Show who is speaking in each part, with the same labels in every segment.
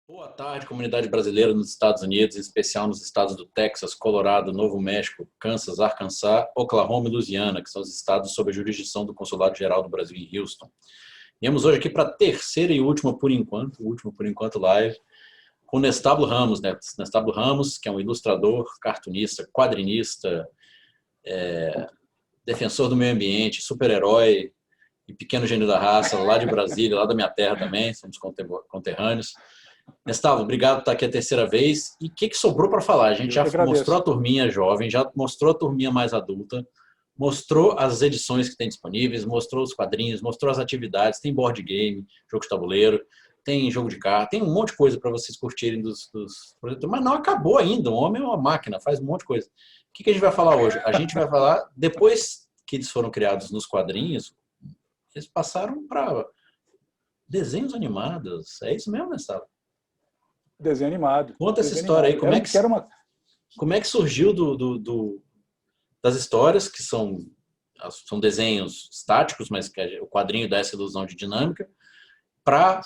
Speaker 1: Boa tarde, comunidade brasileira nos Estados Unidos, em especial nos estados do Texas, Colorado, Novo México, Kansas, Arkansas, Oklahoma e Louisiana, que são os estados sob a jurisdição do Consulado-Geral do Brasil em Houston. Viemos hoje aqui para a terceira e última por enquanto live, com Nestablo Ramos, né? Nestablo Ramos, que é um ilustrador, cartunista, quadrinista, defensor do meio ambiente, super-herói e pequeno gênio da raça, lá de Brasília, lá da minha terra também, somos conterrâneos. Nestablo, obrigado por estar aqui a terceira vez. E o que sobrou para falar? A gente já mostrou a turminha jovem, já mostrou a turminha mais adulta, mostrou as edições que tem disponíveis, mostrou os quadrinhos, mostrou as atividades, tem board game, jogo de tabuleiro, tem jogo de carta, tem um monte de coisa para vocês curtirem dos projetores. Mas não acabou ainda, o homem é uma máquina, faz um monte de coisa. O que a gente vai falar hoje? A gente vai falar, depois que eles foram criados nos quadrinhos, eles passaram para desenhos animados. É isso mesmo, Nestablo?
Speaker 2: Desenho animado.
Speaker 1: Conta essa história aí, como é que surgiu das histórias, que são desenhos estáticos, mas que o quadrinho dá essa ilusão de dinâmica, para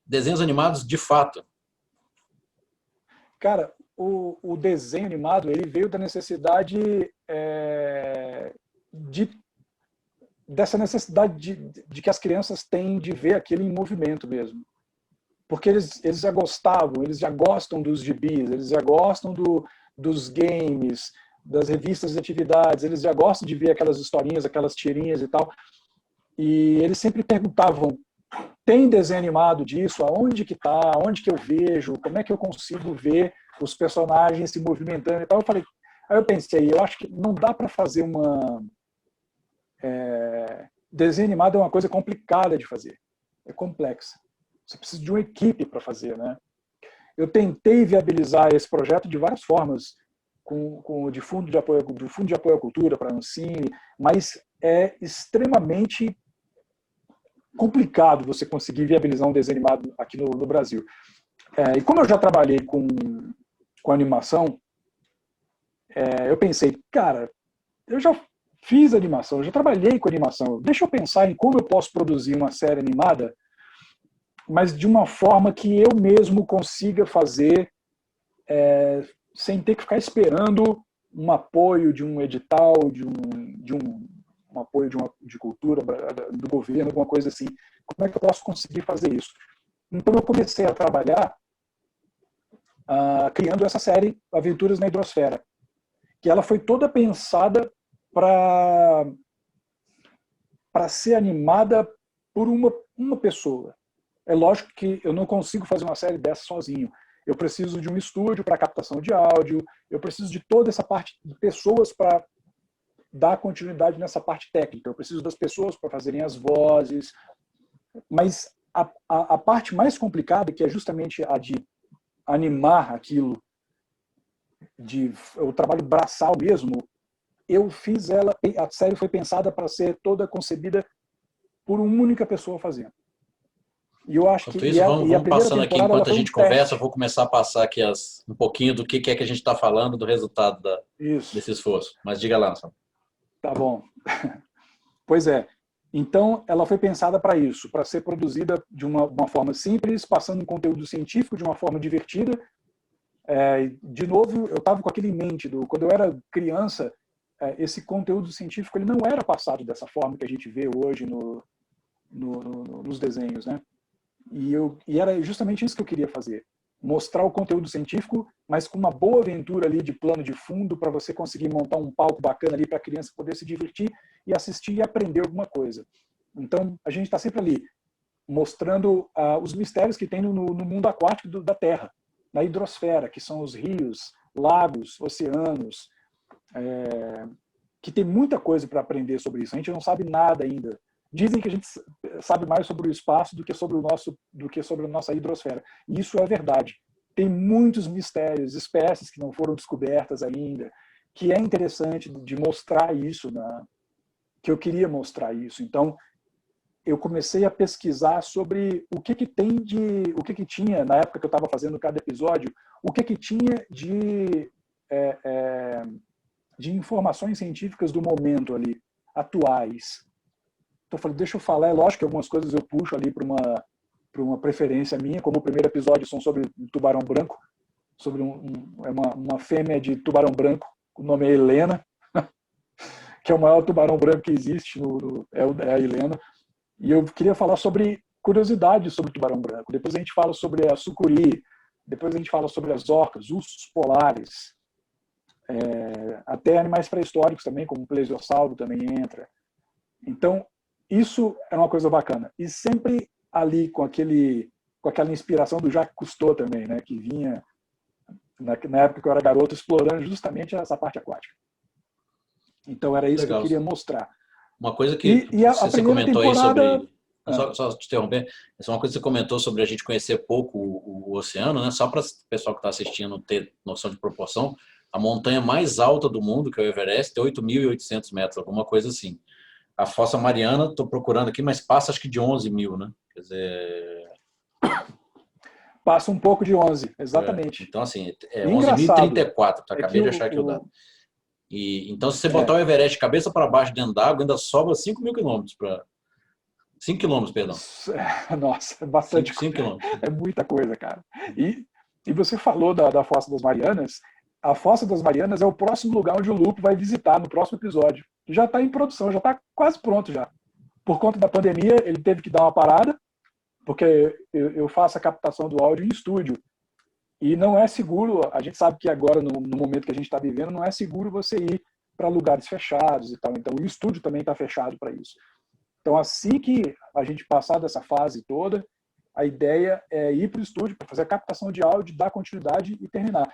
Speaker 1: desenhos animados de fato?
Speaker 2: Cara, o desenho animado ele veio da necessidade dessa necessidade de que as crianças têm de ver aquilo em movimento mesmo. Porque eles já gostavam, eles já gostam dos gibis, eles já gostam dos games, das revistas de atividades, eles já gostam de ver aquelas historinhas, aquelas tirinhas e tal. E eles sempre perguntavam, tem desenho animado disso? Aonde que tá? Onde que eu vejo? Como é que eu consigo ver os personagens se movimentando e tal? Aí eu pensei, eu acho que não dá para fazer desenho animado é uma coisa complicada de fazer, é complexa. Você precisa de uma equipe para fazer, né? Eu tentei viabilizar esse projeto de várias formas, do fundo de apoio à cultura para a Ancine, mas é extremamente complicado você conseguir viabilizar um desenho animado aqui no Brasil. E como eu já trabalhei com animação, eu pensei, cara, eu já fiz animação, eu já trabalhei com animação, deixa eu pensar em como eu posso produzir uma série animada, mas de uma forma que eu mesmo consiga fazer sem ter que ficar esperando um apoio de um edital, um apoio de cultura do governo, alguma coisa assim. Como é que eu posso conseguir fazer isso? Então eu comecei a trabalhar criando essa série Aventuras na Hidrosfera, que ela foi toda pensada para ser animada por uma pessoa. É lógico que eu não consigo fazer uma série dessa sozinho. Eu preciso de um estúdio para captação de áudio, eu preciso de toda essa parte de pessoas para dar continuidade nessa parte técnica, eu preciso das pessoas para fazerem as vozes, mas a parte mais complicada, que é justamente a de animar aquilo, o trabalho braçal mesmo, a série foi pensada para ser toda concebida por uma única pessoa fazendo.
Speaker 1: E eu acho que vamos passando aqui enquanto a gente conversa, eu vou começar a passar aqui um pouquinho do que é que a gente está falando, do resultado desse esforço. Mas diga lá, Sam.
Speaker 2: Tá bom. Pois é. Então, ela foi pensada para isso, para ser produzida de uma forma simples, passando um conteúdo científico de uma forma divertida. De novo, eu estava com aquilo em mente, quando eu era criança, esse conteúdo científico ele não era passado dessa forma que a gente vê hoje nos desenhos, né? E era justamente isso que eu queria fazer. Mostrar o conteúdo científico, mas com uma boa aventura ali de plano de fundo para você conseguir montar um palco bacana ali para a criança poder se divertir e assistir e aprender alguma coisa. Então, a gente está sempre ali mostrando os mistérios que tem no mundo aquático da Terra, na hidrosfera, que são os rios, lagos, oceanos, que tem muita coisa para aprender sobre isso. A gente não sabe nada ainda. Dizem que a gente sabe mais sobre o espaço do que sobre a nossa hidrosfera. E isso é verdade. Tem muitos mistérios, espécies que não foram descobertas ainda, que é interessante de mostrar isso, que eu queria mostrar isso. Então, eu comecei a pesquisar sobre o que tinha, na época que eu estava fazendo cada episódio, o que tinha de informações científicas do momento ali, atuais. Então eu falei, deixa eu falar, é lógico que algumas coisas eu puxo ali para uma preferência minha, como o primeiro episódio são sobre um tubarão branco, sobre uma fêmea de tubarão branco, o nome é Helena, que é o maior tubarão branco que existe, é a Helena. E eu queria falar sobre curiosidades sobre o tubarão branco. Depois a gente fala sobre a sucuri, depois a gente fala sobre as orcas, ursos polares, até animais pré-históricos também, como o plesiosauro também entra. Então, isso é uma coisa bacana. E sempre ali com aquela inspiração do Jacques Cousteau também, né, que vinha na época que eu era garoto explorando justamente essa parte aquática. Então era isso
Speaker 1: Legal.
Speaker 2: que eu queria mostrar.
Speaker 1: Uma coisa que você comentou aí sobre... Só te interromper, essa é uma coisa que você comentou sobre a gente conhecer pouco o oceano, né? Só para o pessoal que está assistindo ter noção de proporção, a montanha mais alta do mundo, que é o Everest, é 8.800 metros, alguma coisa assim. A Fossa Mariana, estou procurando aqui, mas passa acho que de 11 mil, né? Quer dizer...
Speaker 2: Passa um pouco de 11, exatamente.
Speaker 1: Então, assim,
Speaker 2: é
Speaker 1: 11.034, acabei de achar aqui o dado. Então, se você botar o Everest cabeça para baixo dentro d'água, ainda sobra 5.000 quilômetros para... 5 quilômetros, perdão.
Speaker 2: Nossa, é bastante.
Speaker 1: 5 quilômetros.
Speaker 2: É muita coisa, cara. E você falou da Fossa das Marianas. A Fossa das Marianas é o próximo lugar onde o Lupo vai visitar no próximo episódio. Já está em produção, já está quase pronto já. Por conta da pandemia, ele teve que dar uma parada, porque eu faço a captação do áudio em estúdio. E não é seguro, a gente sabe que agora, no momento que a gente está vivendo, não é seguro você ir para lugares fechados e tal. Então, o estúdio também está fechado para isso. Então, assim que a gente passar dessa fase toda, a ideia é ir para o estúdio para fazer a captação de áudio, dar continuidade e terminar.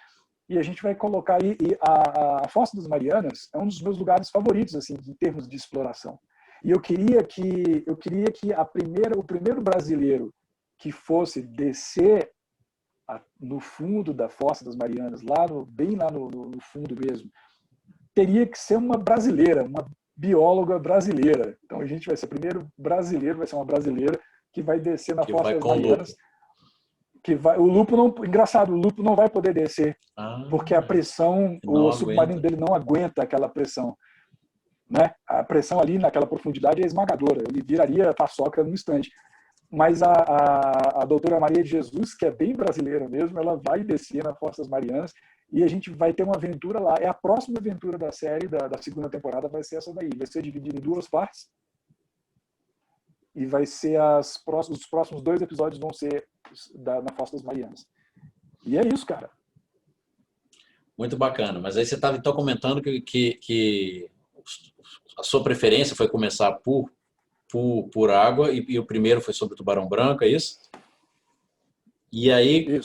Speaker 2: E a gente vai colocar aí a Fossa das Marianas é um dos meus lugares favoritos assim em termos de exploração. E eu queria que o primeiro brasileiro que fosse descer no fundo da Fossa das Marianas, bem lá no fundo mesmo, teria que ser uma brasileira, uma bióloga brasileira. Então a gente vai ser o primeiro brasileiro, vai ser uma brasileira que vai descer na Fossa das Marianas. O Lupo não, engraçado, o Lupo não vai poder descer, porque a pressão, o submarino dele não aguenta aquela pressão, né? A pressão ali naquela profundidade é esmagadora, ele viraria paçoca no instante. Mas a doutora Maria de Jesus, que é bem brasileira mesmo, ela vai descer na Fossa das Marianas e a gente vai ter uma aventura lá. É a próxima aventura da série, da segunda temporada, vai ser essa daí. Vai ser dividida em 2 partes. E vai ser os próximos 2 episódios vão ser na Fossa das Marianas. E é isso, cara.
Speaker 1: Muito bacana. Mas aí você estava então comentando que a sua preferência foi começar por água e o primeiro foi sobre o tubarão branco, é isso? E aí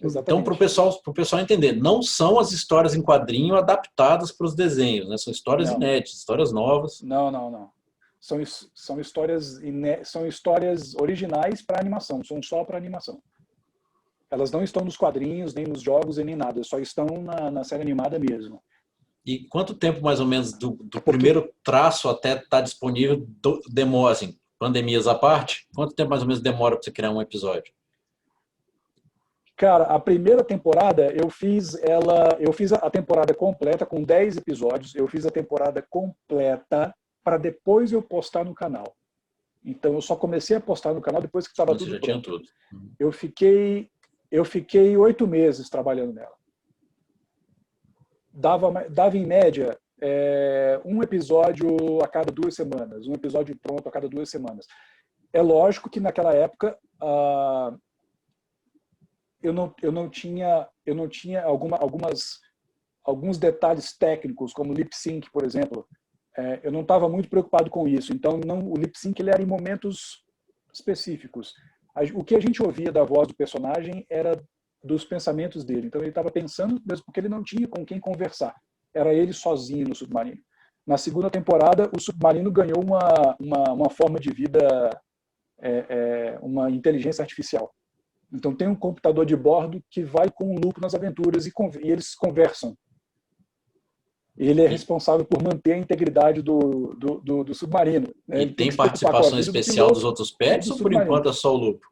Speaker 1: então, para o pessoal entender, não são as histórias em quadrinho adaptadas para os desenhos, né? São histórias inéditas, histórias novas.
Speaker 2: Não. São histórias originais para animação, são só para animação. Elas não estão nos quadrinhos, nem nos jogos, nem nada, só estão na série animada mesmo.
Speaker 1: E quanto tempo, mais ou menos, do primeiro traço até estar disponível, demora, assim, pandemias à parte, quanto tempo mais ou menos demora para você criar um episódio?
Speaker 2: Cara, a primeira temporada, eu fiz a temporada completa com 10 episódios, eu fiz a temporada completa para depois eu postar no canal. Então, eu só comecei a postar no canal depois que estava tudo pronto.
Speaker 1: Tinha tudo.
Speaker 2: Eu fiquei 8 meses trabalhando nela. Dava em média um episódio a cada 2 semanas, um episódio pronto a cada 2 semanas. É lógico que naquela época eu não tinha alguns detalhes técnicos, como lip sync, por exemplo. Eu não estava muito preocupado com isso. Então, o lip sync ele era em momentos específicos. O que a gente ouvia da voz do personagem era dos pensamentos dele. Então, ele estava pensando, mesmo porque ele não tinha com quem conversar. Era ele sozinho no submarino. Na segunda temporada, o submarino ganhou uma forma de vida, uma inteligência artificial. Então, tem um computador de bordo que vai com o Lupo nas aventuras e eles conversam. Ele é responsável por manter a integridade do submarino.
Speaker 1: E tem participação especial dos outros pets ou por enquanto é só o Lupo?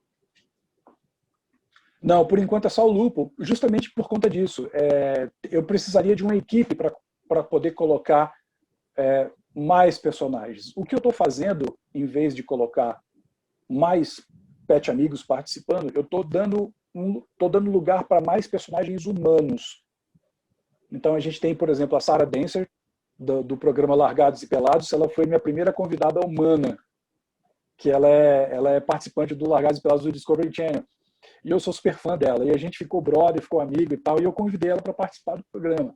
Speaker 2: Não, por enquanto é só o Lupo, justamente por conta disso. Eu precisaria de uma equipe para poder colocar mais personagens. O que eu estou fazendo, em vez de colocar mais Pet Amigos participando, eu tô dando lugar para mais personagens humanos. Então a gente tem, por exemplo, a Sarah Dancer, do programa Largados e Pelados. Ela foi minha primeira convidada humana, que ela é participante do Largados e Pelados do Discovery Channel. E eu sou super fã dela. E a gente ficou brother, ficou amigo e tal. E eu convidei ela para participar do programa,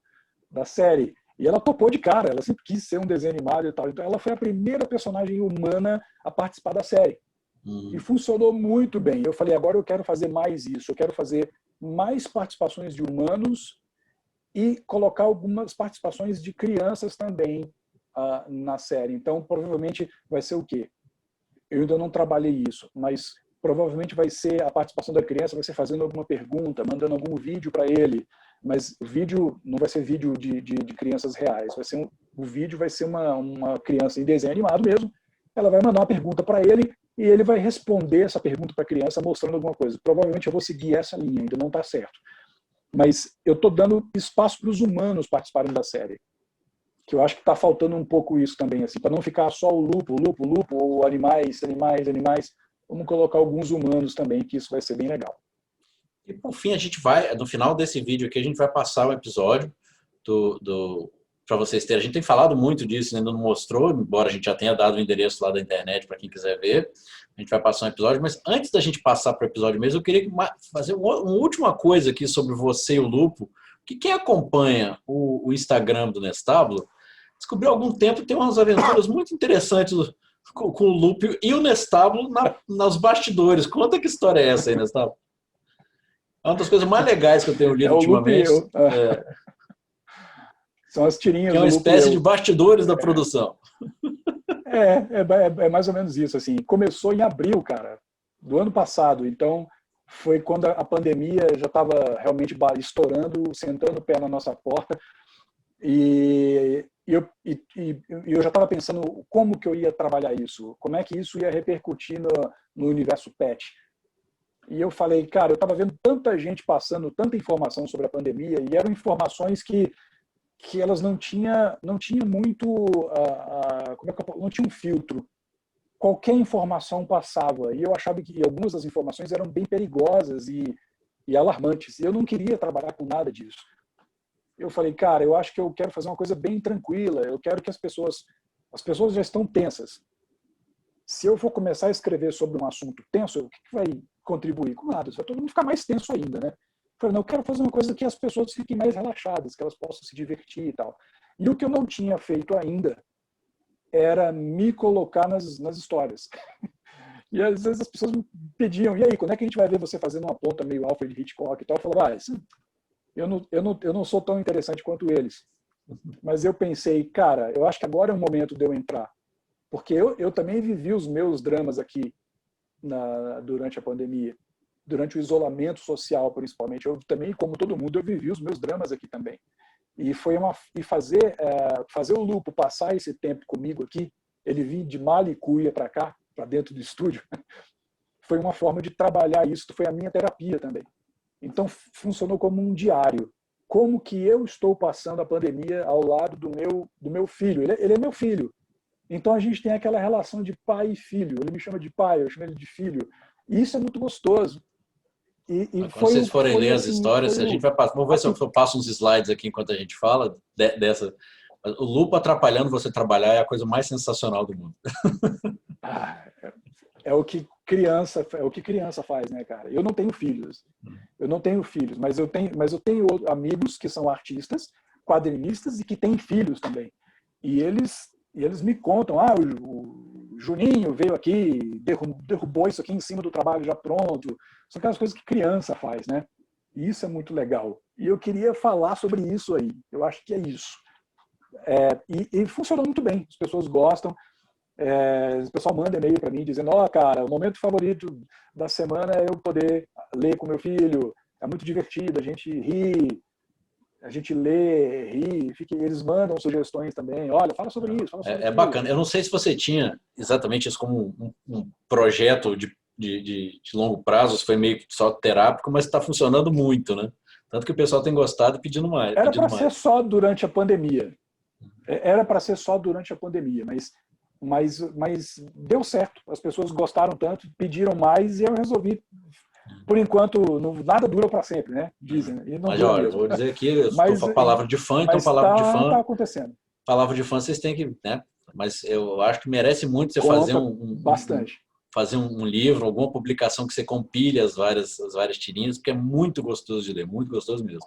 Speaker 2: da série. E ela topou de cara. Ela sempre quis ser um desenho animado e tal. Então ela foi a primeira personagem humana a participar da série. E funcionou muito bem. Eu falei, agora eu quero fazer mais isso. Eu quero fazer mais participações de humanos e colocar algumas participações de crianças também na série. Então, provavelmente vai ser o quê? Eu ainda não trabalhei isso, mas provavelmente vai ser a participação da criança, vai ser fazendo alguma pergunta, mandando algum vídeo para ele, mas o vídeo não vai ser vídeo de crianças reais, o vídeo vai ser uma criança em desenho animado mesmo, ela vai mandar uma pergunta para ele e ele vai responder essa pergunta para a criança mostrando alguma coisa. Provavelmente eu vou seguir essa linha, ainda não está certo. Mas eu estou dando espaço para os humanos participarem da série. Que eu acho que está faltando um pouco isso também, assim, para não ficar só o lupo, ou animais. Vamos colocar alguns humanos também, que isso vai ser bem legal.
Speaker 1: E por fim, a gente vai, no final desse vídeo aqui, a gente vai passar o episódio para vocês terem. A gente tem falado muito disso, ainda não mostrou, embora a gente já tenha dado o endereço lá da internet para quem quiser ver. A gente vai passar um episódio, mas antes da gente passar para o episódio mesmo, eu queria fazer uma última coisa aqui sobre você e o Lupo, que quem acompanha o Instagram do Nestábulo descobriu há algum tempo tem umas aventuras muito interessantes com o Lupo e o Nestábulo nos bastidores. Conta que história é essa aí, Nestábulo? É uma das coisas mais legais que eu tenho lido ultimamente.
Speaker 2: São as tirinhas
Speaker 1: que é uma espécie de bastidores da produção.
Speaker 2: É mais ou menos isso. Assim. Começou em abril, cara, do ano passado. Então, foi quando a pandemia já estava realmente estourando, sentando o pé na nossa porta. E eu já estava pensando como que eu ia trabalhar isso, como é que isso ia repercutir no universo pet. E eu falei, cara, eu estava vendo tanta gente passando tanta informação sobre a pandemia, e eram informações que elas não tinha muito, não tinha um filtro. Qualquer informação passava, e eu achava que algumas das informações eram bem perigosas e alarmantes, e eu não queria trabalhar com nada disso. Eu falei, cara, eu acho que eu quero fazer uma coisa bem tranquila, eu quero que as pessoas já estão tensas. Se eu for começar a escrever sobre um assunto tenso, o que vai contribuir? Com nada, vai todo mundo ficar mais tenso ainda, né? Eu falei, não, eu quero fazer uma coisa que as pessoas fiquem mais relaxadas, que elas possam se divertir e tal. E o que eu não tinha feito ainda era me colocar nas histórias. E às vezes as pessoas me pediam, e aí, quando é que a gente vai ver você fazendo uma ponta meio Alfred Hitchcock e tal? Eu falava, eu não sou tão interessante quanto eles. Mas eu pensei, cara, eu acho que agora é o momento de eu entrar. Porque eu também vivi os meus dramas aqui durante a pandemia, durante o isolamento social, principalmente. Eu também, como todo mundo, eu vivi os meus dramas aqui também. E fazer o Lupo passar esse tempo comigo aqui, ele vir de mala e cuia para cá, para dentro do estúdio, foi uma forma de trabalhar isso, foi a minha terapia também. Então, funcionou como um diário. Como que eu estou passando a pandemia ao lado do meu filho. Ele é meu filho. Então, a gente tem aquela relação de pai e filho. Ele me chama de pai, eu chamo ele de filho. E isso é muito gostoso.
Speaker 1: Quando vocês forem ler as histórias, a gente vai passar. Vamos ver se eu passo uns slides aqui enquanto a gente fala dessa. O Lupo atrapalhando você trabalhar é a coisa mais sensacional do mundo.
Speaker 2: É o que criança faz, né, cara? Eu não tenho filhos. Mas eu tenho amigos que são artistas, quadrinistas e que têm filhos também. E eles me contam, o Juninho veio aqui, derrubou isso aqui em cima do trabalho já pronto. São aquelas coisas que criança faz, né? E isso é muito legal. E eu queria falar sobre isso aí. Eu acho que é isso. E funcionou muito bem. As pessoas gostam. O pessoal manda e-mail para mim dizendo, cara, o momento favorito da semana é eu poder ler com meu filho. É muito divertido, a gente ri. A gente lê, ri, eles mandam sugestões também. Olha, fala sobre isso.
Speaker 1: É bacana. Eu não sei se você tinha exatamente isso como um projeto de longo prazo, se foi meio que só terápico, mas está funcionando muito, né? Tanto que o pessoal tem gostado e pedindo mais.
Speaker 2: Era para ser só durante a pandemia. Mas mas deu certo. As pessoas gostaram tanto, pediram mais e eu resolvi. Por enquanto, nada dura para sempre, né? Dizem. E não
Speaker 1: Mas,
Speaker 2: dura
Speaker 1: olha, eu
Speaker 2: mesmo.
Speaker 1: vou dizer aqui, eu estou
Speaker 2: Mas,
Speaker 1: com a palavra de fã, então
Speaker 2: mas
Speaker 1: palavra de fã,
Speaker 2: tá acontecendo.
Speaker 1: palavra de fã vocês têm que, né? Mas eu acho que merece muito você fazer
Speaker 2: bastante.
Speaker 1: Fazer um livro, alguma publicação que você compile as várias tirinhas, porque é muito gostoso de ler, muito gostoso mesmo.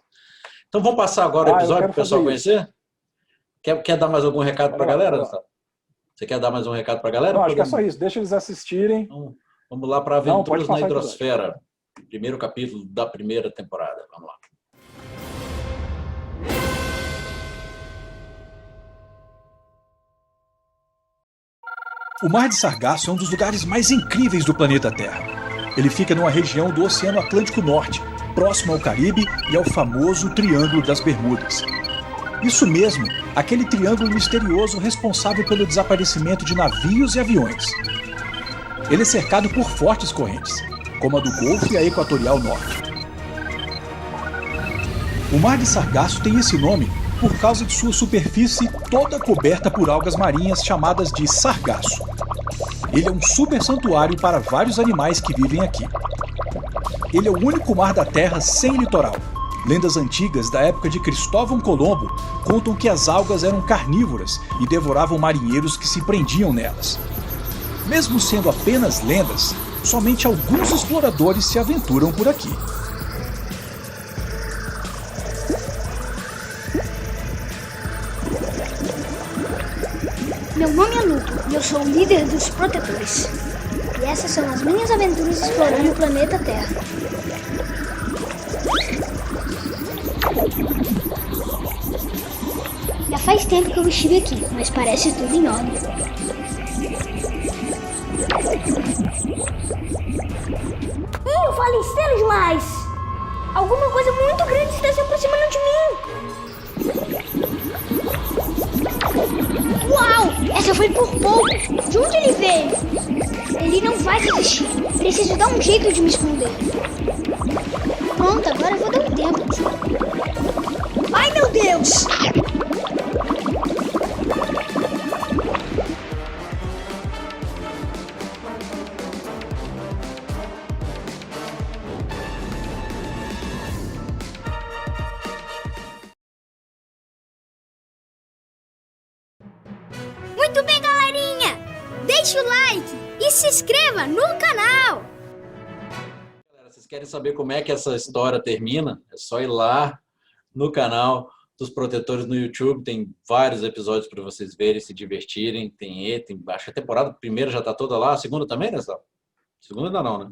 Speaker 1: Então vamos passar agora o episódio para o pessoal conhecer? Quer dar mais algum recado para a galera? Você quer dar mais um recado para a galera?
Speaker 2: Não, acho que é só isso. Deixa eles assistirem.
Speaker 1: Então, vamos lá para Aventuras na Hidrosfera. Primeiro capítulo da primeira temporada. Vamos lá.
Speaker 3: O Mar de Sargasso é um dos lugares mais incríveis do planeta Terra. Ele fica numa região do Oceano Atlântico Norte, próximo ao Caribe e ao famoso Triângulo das Bermudas. Isso mesmo, aquele triângulo misterioso responsável pelo desaparecimento de navios e aviões. Ele é cercado por fortes correntes, como a do Golfo e a Equatorial Norte. O Mar de Sargasso tem esse nome por causa de sua superfície toda coberta por algas marinhas chamadas de sargaço. Ele é um super santuário para vários animais que vivem aqui. Ele é o único mar da Terra sem litoral. Lendas antigas da época de Cristóvão Colombo contam que as algas eram carnívoras e devoravam marinheiros que se prendiam nelas. Mesmo sendo apenas lendas, somente alguns exploradores se aventuram por aqui.
Speaker 4: Meu nome é Luto e eu sou o líder dos protetores. E essas são as minhas aventuras explorando o planeta Terra. Já faz tempo que eu estive aqui, mas parece tudo em ordem. Faleceram demais! Alguma coisa muito grande está se aproximando de mim! Uau! Essa foi por pouco! De onde ele veio? Ele não vai resistir. Preciso dar um jeito de me esconder. Pronto, agora eu vou dar um tempo. Ai, meu Deus! Muito bem, galerinha! Deixe o like e se inscreva no canal!
Speaker 1: Galera, vocês querem saber como é que essa história termina? É só ir lá no canal dos Protetores no YouTube. Tem vários episódios para vocês verem, se divertirem. Acho que a temporada primeira já está toda lá. A segunda também, né, Sal? Segunda ainda não, né?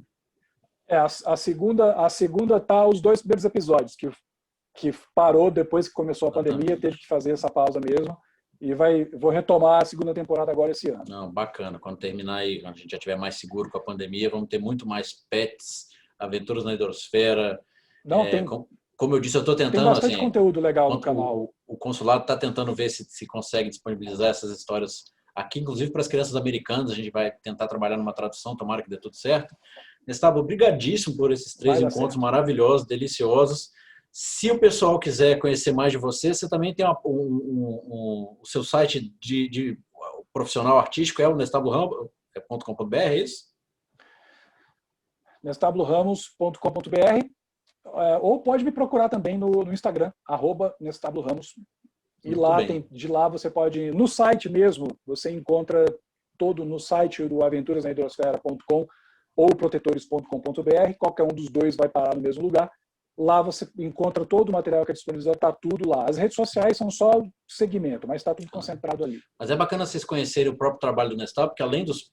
Speaker 2: A segunda tá os 2 primeiros episódios, que parou depois que começou a pandemia, teve que fazer essa pausa mesmo. E vou retomar a segunda temporada agora esse ano.
Speaker 1: Não, bacana. Quando terminar aí, quando a gente já estiver mais seguro com a pandemia, vamos ter muito mais pets, Aventuras na Hidrosfera. Como eu disse, eu estou tentando...
Speaker 2: Tem bastante conteúdo legal no canal.
Speaker 1: O consulado está tentando ver se consegue disponibilizar essas histórias aqui, inclusive para as crianças americanas. A gente vai tentar trabalhar numa tradução, tomara que dê tudo certo. Gustavo, obrigadíssimo por esses 3 encontros maravilhosos, deliciosos. Se o pessoal quiser conhecer mais de você, você também tem o seu site de profissional artístico, é o nestableramos.com.br, é isso?
Speaker 2: nestableramos.com.br, ou pode me procurar também no Instagram, @nestableramos. E de lá você pode, no site mesmo, você encontra todo no site do aventurasnahidrosfera.com ou protetores.com.br, qualquer um dos dois vai parar no mesmo lugar. Lá você encontra todo o material que é disponibilizado, está tudo lá. As redes sociais são só segmento, mas está tudo concentrado ali.
Speaker 1: Mas é bacana vocês conhecerem o próprio trabalho do Nestab, porque além dos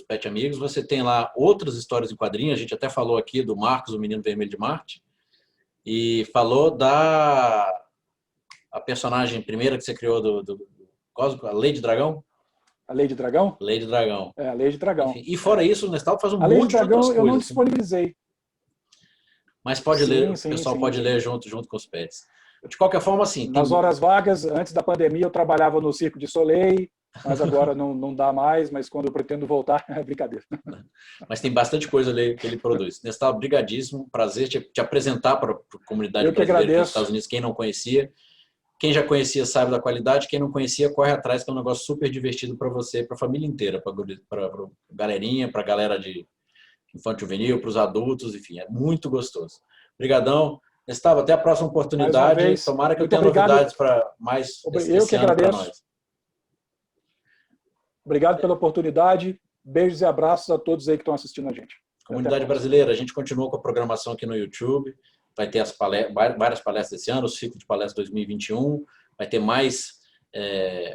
Speaker 1: Pet Amigos, você tem lá outras histórias em quadrinhos. A gente até falou aqui do Marcos, o Menino Vermelho de Marte, e falou a personagem primeira que você criou do Cosmo, a Lady Dragão.
Speaker 2: A Lady Dragão?
Speaker 1: Lady Dragão.
Speaker 2: É, a Lady Dragão.
Speaker 1: Enfim, e fora isso, o Nestab faz um monte
Speaker 2: Lady
Speaker 1: de outras
Speaker 2: Dragão
Speaker 1: coisas.
Speaker 2: Eu não disponibilizei.
Speaker 1: Mas pode ler, o pessoal pode ler junto com os pets. De qualquer forma, assim...
Speaker 2: Nas horas vagas, antes da pandemia, eu trabalhava no Circo de Soleil, mas agora não dá mais, mas quando eu pretendo voltar, é brincadeira.
Speaker 1: Mas tem bastante coisa ali que ele produz. Nestab, brigadíssimo, prazer te apresentar para a comunidade brasileira dos Estados Unidos, quem não conhecia. Quem já conhecia sabe da qualidade, quem não conhecia corre atrás, que é um negócio super divertido para você, para a família inteira, para galerinha, para a galera de infanto juvenil, para os adultos, enfim, é muito gostoso. Obrigadão. Gustavo, até a próxima oportunidade. Tomara que eu tenha novidades para mais
Speaker 2: esse ano para nós. Obrigado pela oportunidade. Beijos e abraços a todos aí que estão assistindo a gente.
Speaker 1: Comunidade brasileira, a gente continua com a programação aqui no YouTube. Vai ter várias palestras esse ano, o ciclo de palestras 2021. Vai ter mais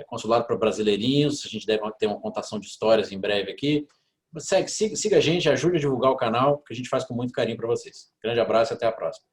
Speaker 1: consulado para brasileirinhos. A gente deve ter uma contação de histórias em breve aqui. Siga a gente, ajude a divulgar o canal, que a gente faz com muito carinho para vocês. Grande abraço e até a próxima.